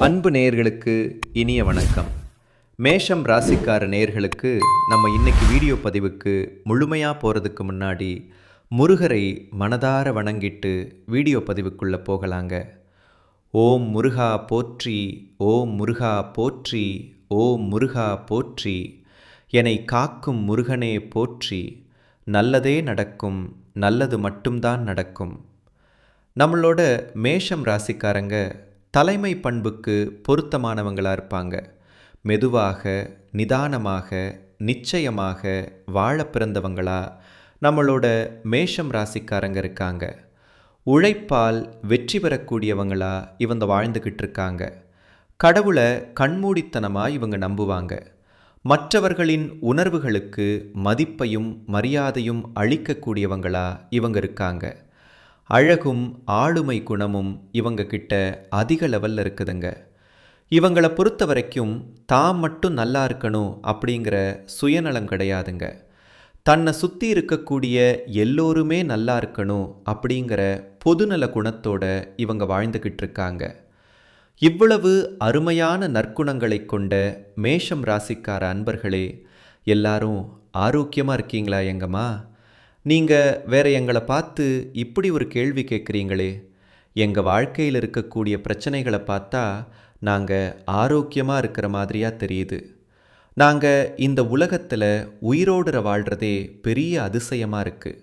அன்பு நேயர்களுக்கு இனிய வணக்கம். மேஷம் ராசிக்கார நேயர்களுக்கு நம்ம இன்னைக்கு வீடியோ பதிவுக்கு முழுமையாக போகிறதுக்கு முன்னாடி முருகரை மனதார வணங்கிட்டு வீடியோ பதிவுக்குள்ளே போகலாங்க. ஓம் முருகா போற்றி, ஓம் முருகா போற்றி, ஓம் முருகா போற்றி, என்னை காக்கும் முருகனே போற்றி, நல்லதே நடக்கும், நல்லது மட்டும்தான் நடக்கும். நம்மளோட மேஷம் ராசிக்காரங்க தலைமை பண்புக்கு பொருத்தமானவங்களாக இருப்பாங்க. மெதுவாக, நிதானமாக, நிச்சயமாக வாழ பிறந்தவங்களா நம்மளோட மேஷம் ராசிக்காரங்க இருக்காங்க. உழைப்பால் வெற்றி பெறக்கூடியவங்களா இவங்க வாழ்ந்துக்கிட்டு இருக்காங்க. கடவுளை கண்மூடித்தனமாக இவங்க நம்புவாங்க. மற்றவர்களின் உணர்வுகளுக்கு மதிப்பையும் மரியாதையும் அளிக்கக்கூடியவங்களா இவங்க இருக்காங்க. அழகும் ஆளுமை குணமும் இவங்க கிட்ட அதிக லெவலில் இருக்குதுங்க. இவங்களை பொறுத்த வரைக்கும் தான் மட்டும் நல்லா இருக்கணும் அப்படிங்கிற சுயநலம் கிடையாதுங்க. தன்னை சுற்றி இருக்கக்கூடிய எல்லோருமே நல்லா இருக்கணும் அப்படிங்கிற பொதுநல குணத்தோட இவங்க வாழ்ந்துக்கிட்டு இருக்காங்க. இவ்வளவு அருமையான நற்குணங்களை கொண்ட மேஷம் ராசிக்கார அன்பர்களே, எல்லாரும் ஆரோக்கியமாக இருக்கீங்களா எங்கம்மா? நீங்கள் வேற எங்களை பார்த்து இப்படி ஒரு கேள்வி கேட்குறீங்களே. எங்கள் வாழ்க்கையில் இருக்கக்கூடிய பிரச்சனைகளை பார்த்தா நாங்கள் ஆரோக்கியமாக இருக்கிற மாதிரியாக தெரியுது. நாங்கள் இந்த உலகத்தில் உயிரோடு வாழ்கிறதே பெரிய அதிசயமாக இருக்குது.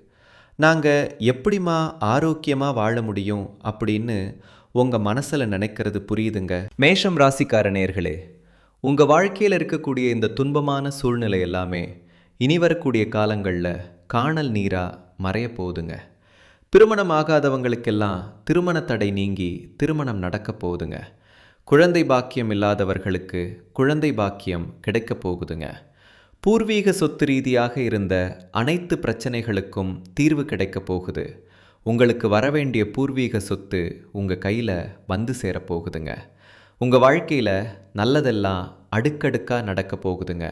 நாங்கள் எப்படிமா ஆரோக்கியமாக வாழ முடியும் அப்படின்னு உங்கள் மனசில் நினைக்கிறது புரியுதுங்க. மேஷம் ராசிக்கார நேயர்களே, உங்கள் வாழ்க்கையில் இருக்கக்கூடிய இந்த துன்பமான சூழ்நிலை எல்லாமே இனி வரக்கூடிய காலங்களில் காணல் நீராக மறைய போகுதுங்க. திருமணம் ஆகாதவங்களுக்கெல்லாம் திருமண தடை நீங்கி திருமணம் நடக்க போகுதுங்க. குழந்தை பாக்கியம் இல்லாதவர்களுக்கு குழந்தை பாக்கியம் கிடைக்க போகுதுங்க. பூர்வீக சொத்து ரீதியாக இருந்த அனைத்து பிரச்சனைகளுக்கும் தீர்வு கிடைக்க போகுது. உங்களுக்கு வரவேண்டிய பூர்வீக சொத்து உங்கள் கையில் வந்து சேரப்போகுதுங்க. உங்கள் வாழ்க்கையில் நல்லதெல்லாம் அடுக்கடுக்காக நடக்க போகுதுங்க.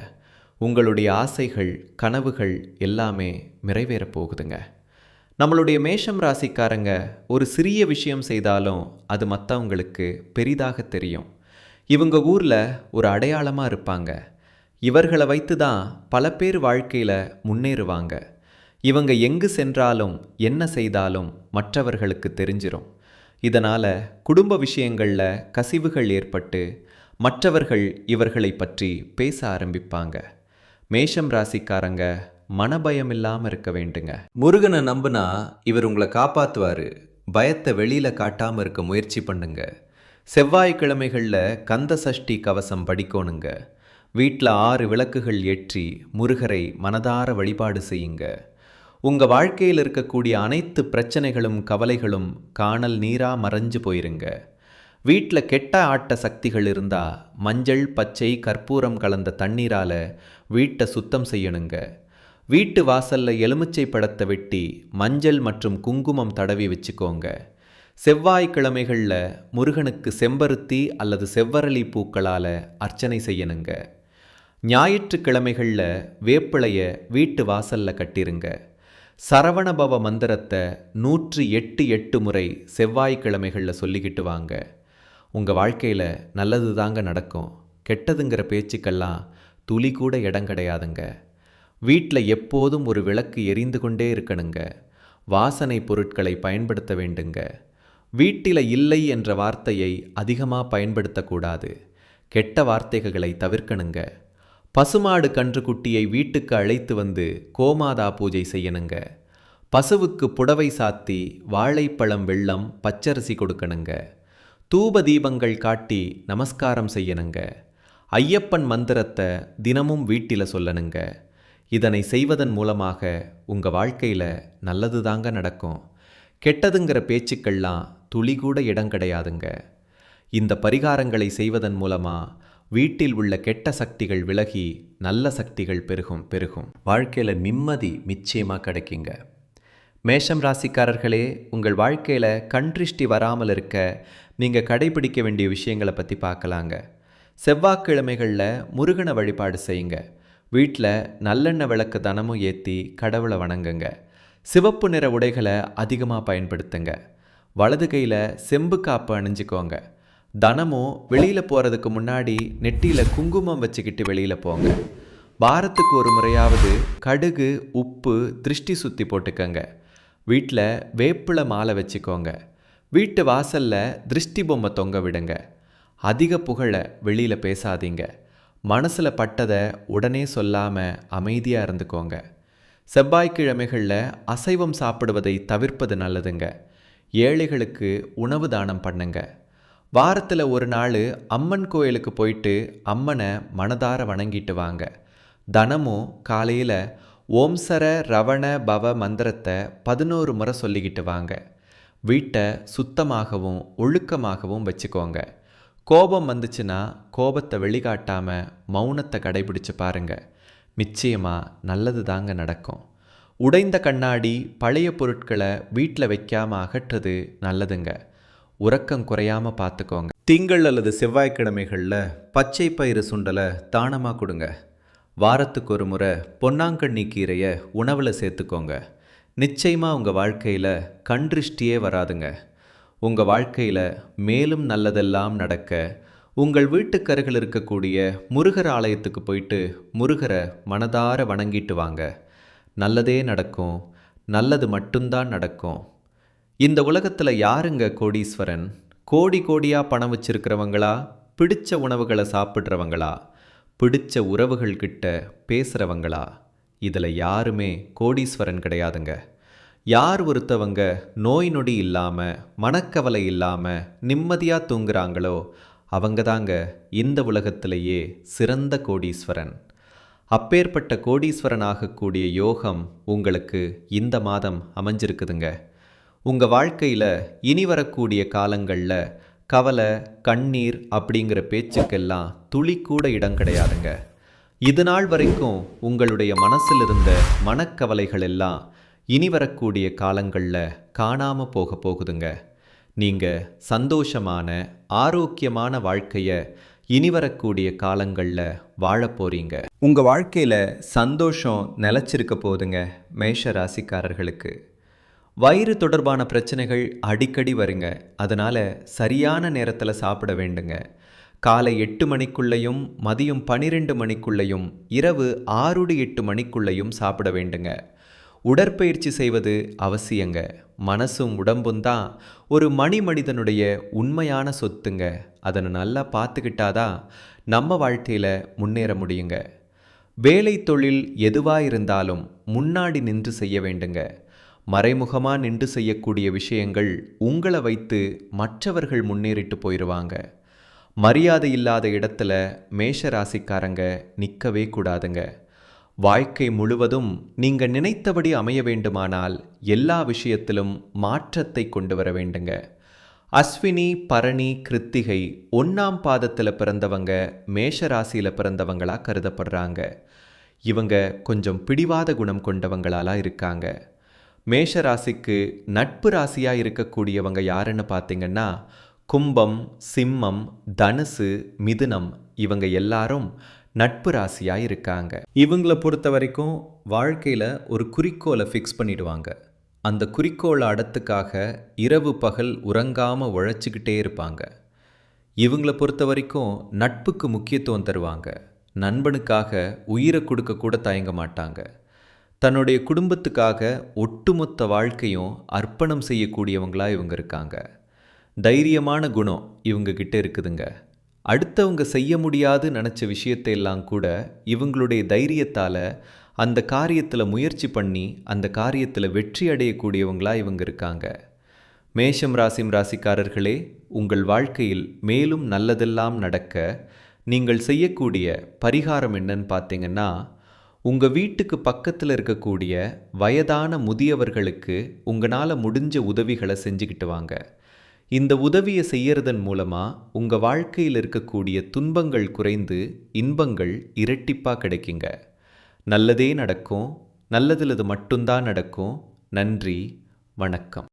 உங்களுடைய ஆசைகள் கனவுகள் எல்லாமே நிறைவேற போகுதுங்க. நம்மளுடைய மேஷம் ராசிக்காரங்க ஒரு சிறிய விஷயம் செய்தாலும் அது மற்றவங்களுக்கு பெரிதாக தெரியும். இவங்க ஊரில் ஒரு அடையாளமாக இருப்பாங்க. இவர்களை வைத்து தான் பல பேர் வாழ்க்கையில் முன்னேறுவாங்க. இவங்க எங்கு சென்றாலும் என்ன செய்தாலும் மற்றவர்களுக்கு தெரிஞ்சிடும். இதனால் குடும்ப விஷயங்களில் கசிவுகள் ஏற்பட்டு மற்றவர்கள் இவர்களை பற்றி பேச ஆரம்பிப்பாங்க. மேஷம் ராசிக்காரங்க மனபயம் இல்லாமல் இருக்க வேண்டுங்க. முருகனை நம்புனா இவர் உங்களை காப்பாற்றுவார். பயத்தை வெளியில் காட்டாமல் இருக்க முயற்சி பண்ணுங்க. செவ்வாய்க்கிழமைகளில் கந்த சஷ்டி கவசம் படிக்கணுங்க. வீட்டில் 6 விளக்குகள் ஏற்றி முருகரை மனதார வழிபாடு செய்யுங்க. உங்கள் வாழ்க்கையில் இருக்கக்கூடிய அனைத்து பிரச்சனைகளும் கவலைகளும் காணல் நீராக மறைஞ்சு போயிருங்க. வீட்டில் கெட்ட ஆட்ட சக்திகள் இருந்தால் மஞ்சள் பச்சை கற்பூரம் கலந்த தண்ணீரால் வீட்டை சுத்தம் செய்யணுங்க. வீட்டு வாசலில் எலுமிச்சை பழத்தை வெட்டி மஞ்சள் மற்றும் குங்குமம் தடவி வச்சுக்கோங்க. செவ்வாய்க்கிழமைகளில் முருகனுக்கு செம்பருத்தி அல்லது செவ்வரளி பூக்களால் அர்ச்சனை செய்யணுங்க. ஞாயிற்றுக்கிழமைகளில் வேப்பிலையை வீட்டு வாசலில் கட்டிருங்க. சரவணபவ மந்திரத்தை 108 முறை செவ்வாய்க்கிழமைகளில் சொல்லிக்கிட்டு வாங்க. உங்கள் வாழ்க்கையில் நல்லது தாங்க நடக்கும். கெட்டதுங்கிற பேச்சுக்கெல்லாம் துளி கூட இடம் கிடையாதுங்க. வீட்டில் எப்போதும் ஒரு விளக்கு எரிந்து கொண்டே இருக்கணுங்க. வாசனை பொருட்களை பயன்படுத்த வேண்டுங்க. வீட்டில் இல்லை என்ற வார்த்தையை அதிகமாக பயன்படுத்தக்கூடாது. கெட்ட வார்த்தைகளை தவிர்க்கணுங்க. பசுமாடு கன்றுக்குட்டியை வீட்டுக்கு அழைத்து வந்து கோமாதா பூஜை செய்யணுங்க. பசுவுக்கு புடவை சாத்தி வாழைப்பழம் வெல்லம் பச்சரிசி கொடுக்கணுங்க. தூப தீபங்கள் காட்டி நமஸ்காரம் செய்யணுங்க. ஐயப்பன் மந்திரத்தை தினமும் வீட்டில் சொல்லணுங்க. இதனை செய்வதன் மூலமாக உங்கள் வாழ்க்கையில் நல்லது தாங்க நடக்கும். கெட்டதுங்கிற பேச்சுக்கள்லாம் துளி கூட இடம் கிடையாதுங்க. இந்த பரிகாரங்களை செய்வதன் மூலமாக வீட்டில் உள்ள கெட்ட சக்திகள் விலகி நல்ல சக்திகள் பெருகும். வாழ்க்கையில் நிம்மதி நிச்சயமாக கிடைக்குங்க. மேஷம் ராசிக்காரர்களே, உங்கள் வாழ்க்கையில் கண்திருஷ்டி வராமல் இருக்க நீங்கள் கடைபிடிக்க வேண்டிய விஷயங்களை பற்றி பார்க்கலாங்க. செவ்வாய்க்கிழமைகளில் முருகனை வழிபாடு செய்யுங்க. வீட்டில் நல்லெண்ணெய் விளக்கு தினமும் ஏற்றி கடவுளை வணங்குங்க. சிவப்பு நிற உடைகளை அதிகமாக பயன்படுத்துங்க. வலது கையில் செம்பு காப்பு அணிஞ்சிக்கோங்க. தினமும் வெளியில் போகிறதுக்கு முன்னாடி நெட்டியில் குங்குமம் வச்சுக்கிட்டு வெளியில் போங்க. வாரத்துக்கு ஒரு முறையாவது கடுகு, உப்பு, திருஷ்டி சுற்றி போட்டுக்கங்க. வீட்டில் வேப்பிலை மாலை வச்சுக்கோங்க. வீட்டு வாசலில் திருஷ்டி பொம்மை தொங்க விடுங்க. அதிக புகழை வெளியில் பேசாதீங்க. மனசில் பட்டதை உடனே சொல்லாமல் அமைதியாக இருந்துக்கோங்க. செவ்வாய்க்கிழமைகளில் அசைவம் சாப்பிடுவதை தவிர்ப்பது நல்லதுங்க. ஏழைகளுக்கு உணவு தானம் பண்ணுங்க. வாரத்தில் ஒரு நாள் அம்மன் கோயிலுக்கு போயிட்டு அம்மனை மனதார வணங்கிட்டு வாங்க. தினமும் காலையில் ஓம்சர ரவண பவ மந்திரத்தை 11 முறை சொல்லிக்கிட்டு வாங்க. வீட்டை சுத்தமாகவும் ஒழுக்கமாகவும் வச்சுக்கோங்க. கோபம் வந்துச்சுன்னா கோபத்தை வெளிக்காட்டாமல் மௌனத்தை கடைபிடிச்சு பாருங்க. நிச்சயமாக நல்லது தாங்க நடக்கும். உடைந்த கண்ணாடி, பழைய பொருட்களை வீட்டில் வைக்காமல் அகற்றுறது நல்லதுங்க. உறக்கம் குறையாமல் பார்த்துக்கோங்க. திங்கள் அல்லது செவ்வாய்க்கிழமைகளில் பச்சை பயிறு சுண்டலை தானமாக கொடுங்க. வாரத்துக்கு ஒரு முறை பொன்னாங்கண்ணி கீரையை உணவில் சேர்த்துக்கோங்க. நிச்சயமாக உங்கள் வாழ்க்கையில் கண் திருஷ்டியே வராதுங்க. உங்கள் வாழ்க்கையில் மேலும் நல்லதெல்லாம் நடக்க உங்கள் வீட்டுக்கருகில் இருக்கக்கூடிய முருகர் ஆலயத்துக்கு போயிட்டு முருகரை மனதார வணங்கிட்டு வாங்க. நல்லதே நடக்கும். நல்லது மட்டும்தான் நடக்கும். இந்த உலகத்தில் யாருங்க கோடீஸ்வரன்? கோடி கோடியாக பணம் வச்சிருக்கிறவங்களா? பிடிச்ச உணவுகளை சாப்பிட்றவங்களா? பிடிச்ச உறவுகள்கிட்ட பேசுகிறவங்களா? இதில் யாருமே கோடீஸ்வரன் கிடையாதுங்க. யார் ஒருத்தவங்க நோய் நொடி இல்லாமல், மனக்கவலை இல்லாமல் நிம்மதியாக தூங்குறாங்களோ அவங்க தாங்க இந்த உலகத்திலேயே சிறந்த கோடீஸ்வரன். அப்பேற்பட்ட கோடீஸ்வரன் ஆகக்கூடிய யோகம் உங்களுக்கு இந்த மாதம் அமைஞ்சிருக்குதுங்க. உங்கள் வாழ்க்கையில் இனி வரக்கூடிய காலங்களில் கவலை, கண்ணீர் அப்படிங்கிற பேச்சுக்கெல்லாம் துளி கூட இடம் கிடையாதுங்க. இது நாள் வரைக்கும் உங்களுடைய மனசில் இருந்த மனக்கவலைகள் எல்லாம் இனி வரக்கூடிய காலங்களில் காணாமல் போக போகுதுங்க. நீங்கள் சந்தோஷமான, ஆரோக்கியமான வாழ்க்கையை இனி வரக்கூடிய காலங்களில் வாழ போகிறீங்க. உங்கள் வாழ்க்கையில் சந்தோஷம் நிலச்சிருக்க போகுதுங்க. மேஷ ராசிக்காரர்களுக்கு வயிறு தொடர்பான பிரச்சனைகள் அடிக்கடி வருங்க. அதனால் சரியான நேரத்தில் சாப்பிட வேண்டுங்க. காலை 8 மணிக்குள்ளேயும் மதியம் 12 மணிக்குள்ளேயும் இரவு 6 to 8 மணிக்குள்ளேயும் சாப்பிட வேண்டுங்க. உடற்பயிற்சி செய்வது அவசியங்க. மனசும் உடம்பும் தான் ஒரு மனிதனுடைய உண்மையான சொத்துங்க. அதனை நல்லா பார்த்துக்கிட்டாதான் நம்ம வாழ்க்கையில் முன்னேற முடியுங்க. வேலை தொழில் எதுவாக இருந்தாலும் முன்னாடி நின்று செய்ய வேண்டுங்க. மறைமுகமாக நின்று செய்யக்கூடிய விஷயங்கள் உங்களை வைத்து மற்றவர்கள் முன்னேறிட்டு போயிடுவாங்க. மரியாதை இல்லாத இடத்துல மேஷ ராசிக்காரங்க நிற்கவே கூடாதுங்க. வாழ்க்கை முழுவதும் நீங்கள் நினைத்தபடி அமைய வேண்டுமானால் எல்லா விஷயத்திலும் மாற்றத்தை கொண்டு வர வேண்டுங்க. அஸ்வினி, பரணி, கிருத்திகை 1ஆம் பாதத்தில் பிறந்தவங்க மேஷ ராசியில் பிறந்தவங்களாக கருதப்படுறாங்க. இவங்க கொஞ்சம் பிடிவாத குணம் கொண்டவங்களாலாம் இருக்காங்க. மேஷ ராசிக்கு நட்பு ராசியாக இருக்கக்கூடியவங்க யாருன்னு பார்த்தீங்கன்னா கும்பம், சிம்மம், தனுசு, மிதுனம் இவங்க எல்லாரும் நட்பு ராசியாக இருக்காங்க. இவங்களை பொறுத்த வரைக்கும் வாழ்க்கையில் ஒரு குறிக்கோளை ஃபிக்ஸ் பண்ணிடுவாங்க. அந்த குறிக்கோளை அடத்துக்காக இரவு பகல் உறங்காமல் உழைச்சிக்கிட்டே இருப்பாங்க. இவங்களை பொறுத்த வரைக்கும் நட்புக்கு முக்கியத்துவம் தருவாங்க. நண்பனுக்காக உயிரை கொடுக்க கூட தயங்க மாட்டாங்க. தன்னுடைய குடும்பத்துக்காக ஒட்டுமொத்த வாழ்க்கையும் அர்ப்பணம் செய்யக்கூடியவங்களாக இவங்க இருக்காங்க. தைரியமான குணம் இவங்க கிட்ட இருக்குதுங்க. அடுத்தவங்க செய்ய முடியாது நினச்ச விஷயத்தை எல்லாம் கூட இவங்களுடைய தைரியத்தால் அந்த காரியத்தில் முயற்சி பண்ணி அந்த காரியத்தில் வெற்றி அடையக்கூடியவங்களாக இவங்க இருக்காங்க. மேஷம் ராசிக்காரர்களே, உங்கள் வாழ்க்கையில் மேலும் நல்லதெல்லாம் நடக்க நீங்கள் செய்யக்கூடிய பரிகாரம் என்னன்னு பார்த்தீங்கன்னா, உங்கள் வீட்டுக்கு பக்கத்தில் இருக்கக்கூடிய வயதான முதியவர்களுக்கு உங்களால் முடிஞ்ச உதவிகளை செஞ்சுக்கிட்டு வாங்க. இந்த உதவியை செய்யறதன் மூலமாக உங்கள் வாழ்க்கையில் இருக்கக்கூடிய துன்பங்கள் குறைந்து இன்பங்கள் இரட்டிப்பாக கிடைக்குங்க. நல்லதே நடக்கும். நல்லதில் இது மட்டும்தான் நடக்கும். நன்றி, வணக்கம்.